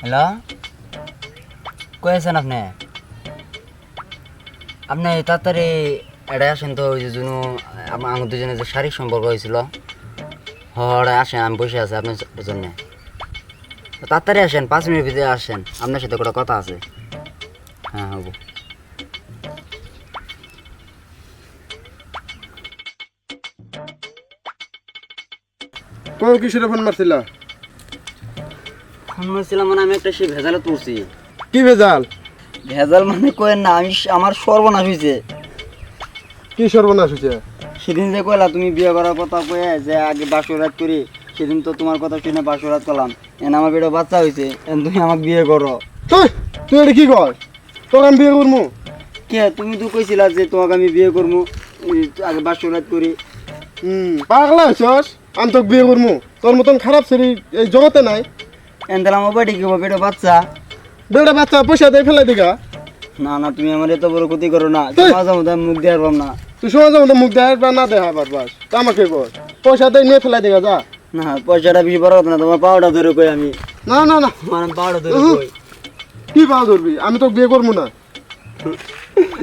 Hello, কই আছেন আপনি? আপনি তাড়াতাড়ি এটা আসেন তো, ওই যে জন্য আমার দুজনে যে শারীরিক সম্পর্ক হয়েছিল, হরে আসেন, আমি বসে আছি আপনার জন্য। তাড়াতাড়ি আসেন, 5 মিনিট ভিতরে আসেন, আপনার সাথে কোনো কথা আছে। হ্যাঁ হবো। কোন কিসের ফোন মারছিলা? ফোন মারছিলাম মানে আমি একটা সে ভেজালে তুলছি। কি ভেজাল? ভেজাল মানে কয়েন না, আমার সর্বনাশ হয়েছে। কি সর্বনাশ হয়েছে? সেদিন যে কইলা তুমি বিয়ে করার কথা কয়ে যে আগে বাসরাত করি, সেদিন তো তোমার কথা শুনে বাসরাত করলাম। এনে আমার বেটা বাচ্চা হয়েছে, তুমি আমাকে বিয়ে করো। তুই তুই এটা কি কর? তোর আমি বিয়ে করবো? কে তুমি তো কইছিলা যে তোমাকে আমি বিয়ে করবো, আগে বাসরাত করি। পাগলা হয়েছস? আমি তোকে বিয়ে করবো? তোর মতন খারাপ ছেলে এই জগতে নাই। এনে আমার বাড়ি কি বেটা বাচ্চা। বেটা বাচ্চা পয়সা দিয়ে ফেলাই দিগা। না না, তুমি আমার এত বড় ক্ষতি করো না, তুই- মাঝে মধ্যে আমি মুখ দিয়ে পারলাম না। তুই সমাজের মধ্যে মুখ দেয় বা না দেয় বাস তা আমাকে কর। পয়সা দিয়ে নিয়ে ফেলাই দিগা যা। না, পয়সাটা বেশি বড় কথা না, তোমার পাওয়াটা ধরে কই আমি। না না না, আমার পাওয়াটা ধরে কই। কি পাওয়া ধরবি? আমি তোকে বিয়ে করবো না।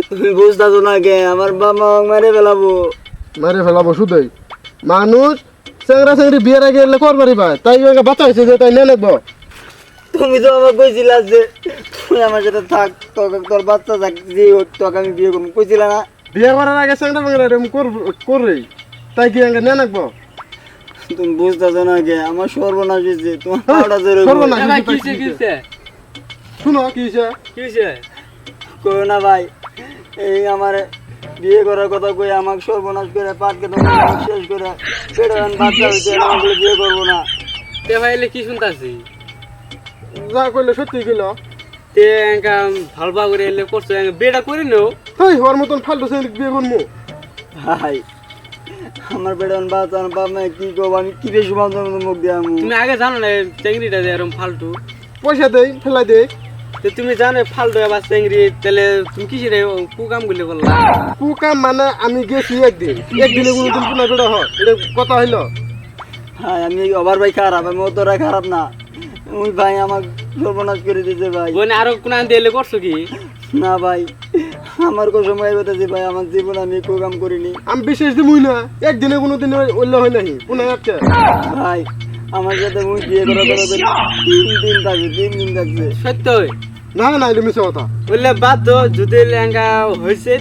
তুমি বুঝতেছো না কে, আমার বাবা মেরে ফেলাবো। মারে ফেলাবো শুধুই। মানুষ চেংরা চেংড়ি বিয়ের আগে এলে করবারই পায়, তাই ওকে বাচ্চা হয়েছে যে তাই নিয়ে নেবো। তুমি তো আমাকে কইছিলা যে তুই আমার সাথে থাক, তোকে তোর বাচ্চা থাক, যে হোক তোকে আমি বিয়ে করবো, কইছিলা না? বিয়ে করার আগে চেংরা মেংরা এরকম করবি, তাই কি আগে নিয়ে নেবো? তুমি বুঝতেছো না কে, আমার সর্বনাশ হয়েছে, তোমার পাওয়াটা ধরে কই। সর্বনাশ হয়েছে। শুনো কি হয়েছে? কইও না ভাই, এই আমার বিয়ে করার কথা কই আমাকে সর্বনাশ করে পাটকে তোমার শেষ করে পেটে বাচ্চা হয়েছে, আমাকে বিয়ে করবো না। তে ভাইলে কি শুনতাছি? যা কইলে সত্যি কইল। তে এঙ্কা ভালবা করে এলে করছো, এঙ্কা বেটা করে নেও। হেই ওর মতন ফালতু ছেলে বিয়ে করবো? ভাই আমার পেটে বাচ্চা, বাপ মা কি করবো, আমি কি বেশি মুখ দিয়ে আমি। তুমি আগে জানো না চেংড়িটা যে এরকম ফালতু? পয়সা দেই ফেলাই দেই। তো তুমি জানো ফালতু আবার চেংড়ি, তাহলে তুমি কি সেটা কুকাম গুলি করলা? কুকাম মানে আমি গেছি একদিনে কোনোদিন পুনা বেড়া হয়, এটা কথা হইলো? হ্যাঁ আমি অবার ভাই খারাপ, আমি অতটা খারাপ না। ওই ভাই আমার সর্বনাশ করে দিতে ভাই। বোন আরো কোন দিলে করছো কি? না ভাই, আমার কোনো সময় বলতেছি ভাই, আমার জীবন আমি কোনো কাম করিনি আমি বিশেষ দিমুই না, একদিনে কোনোদিন উল্লে হয় নাহি পুনা একটা। ভাই। আমার সাথে মুই বিয়ে করার পরে 3 দিন থাকবে, 3 দিন থাকবে। সত্যই না না এটা মিছে কথা। বললে বাদ দো, যদি এঙ্কা হয়েছে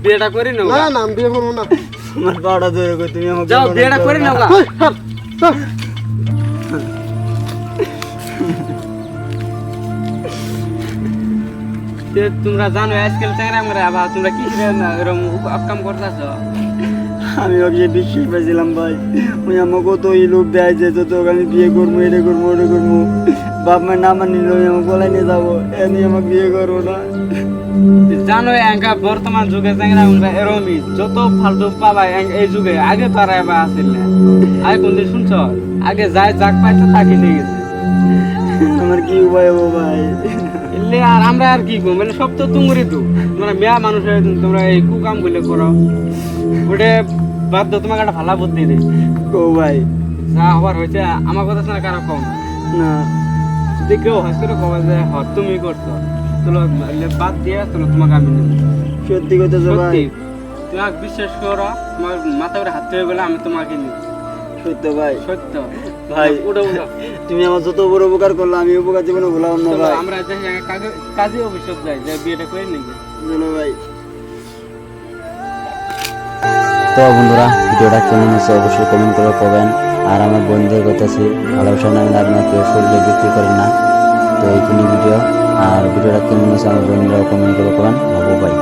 বিয়েটা করে নেও। না না আমি বিয়ে করবো না। আমার পাওয়াটা ধরে কই, তুমি আমাকে যাও বিয়েটা করে নেও। হেই, হাট, হাট। তোমরা জানো আজকাল চেংড়া মেরা আবার তোমরা কি এরকম কাম করতেছ? আমি ওকে বিশ্বাস পাইছিলাম ভাই, ওই আমাকে তো এই লোক দেয় যে তোকে আমি বিয়ে করবো, এটা করবো, ওটা করবো। বাপ মায়ের না মানিল আমাকে বলাই নিয়ে যাবো, এমনি আমাকে বিয়ে করবো না। জানো এঙ্কা বর্তমান যুগে চেংড়া মেরা এরমই, যত ফালতু পাবা এই যুগে। আগে তো আর এবার আসিল না, আগে কোনদিন শুনছ? আগে যাই যাক পাইতো তাকে নিয়ে গেছে। আমার কি উপায় হবো ভাই? এলে আর আমরা আর কি করবো, মানে সব তো তুমরি তো তোমরা মেয়া মানুষ হয়ে তোমরা এই কুকাম গুলো করো। ওটা বাদ দাও, তোমাকে একটা ভালো বুদ্ধি দিই। ও ভাই, যা হবার হয়েছে আমার কথা শোনা কারো কম না যদি কেউ হস করে কবে যে তুমি করছো, চলো বাদ দিয়ে চলো তোমাকে আমি নেব। সত্যি কথা তো ভাই, সত্যি তোমাকে বিশ্বাস করো, তোমার মাথা করে হাত হয়ে গেলে আমি তোমাকে নিব। সত্য ভাই। সত্য ভাই ওটা ওটা তুমি আমার যত বড় উপকার করলো, আমি উপকার জীবনে ভুলাম না চলো ভাই। আমরা কাজে অফিসত যাই, যে বিয়েটা করে নিবি। চলো ভাই। তো বন্ধুরা, ভিডিওটা কেমন হয়েছে অবশ্যই কমেন্ট করে পাবেন। আর আমার বন্ধুদের কথা আছে, ভালোবাসা না হলে আপনার কেউ শরীরে বিক্রি করে না। তো এইখানে ভিডিও, আর ভিডিওটা কেমন হয়েছে আমার বন্ধুরা কমেন্ট করে পাবেন। ভাবো ভাই।